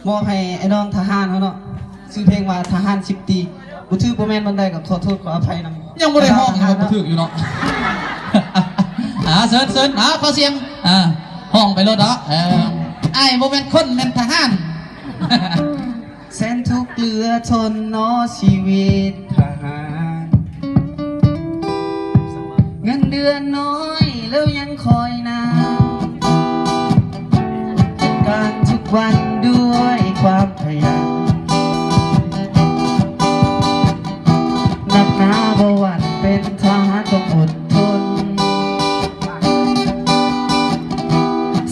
มอบให้ไอ้น้องทหารเขาเนาะชื่อเพลงว่าทหาร10 ตีบุถือโปรแมนบันไดกับขอโทษขออภัยนำยังไม่ได้ห้องยังไม่ถึกอยู่เนาะเซิร์นขอเสียงห้องไปรถเนาะไอ้โมเมนต์คนเป็นทหารแสนทุกข์เหลือทนเนาะชีวิตทหารเงินเดือนน้อยแล้วยังคอยนานการทุกวันด้วยความขยันหนักหนาบหวั่นเป็นทหารต้องอดทน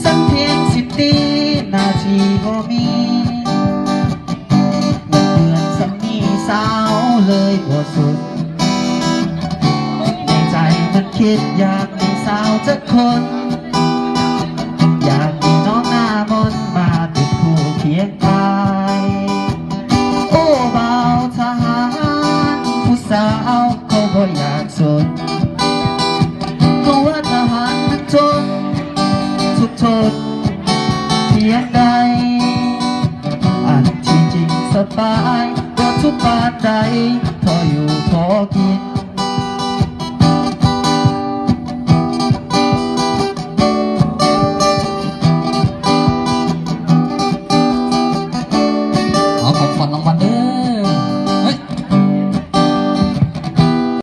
สักเพียง10 ตีหน้าที่บ่มีเงินเดือนสำนีสาวเลยบ่สุดในใจมันคิดอยากมีสาวสักคนอยากมีน้องหน้ามนมาติดคู่เคียงกายโอ้บ่าวทหารผู้สาวเขาบ่อยากสนเขาว่าทหารมันทนทุกทนเพียงใดอันที่จริงสบายบ่ทุกบาทใดพออยู่พอกิน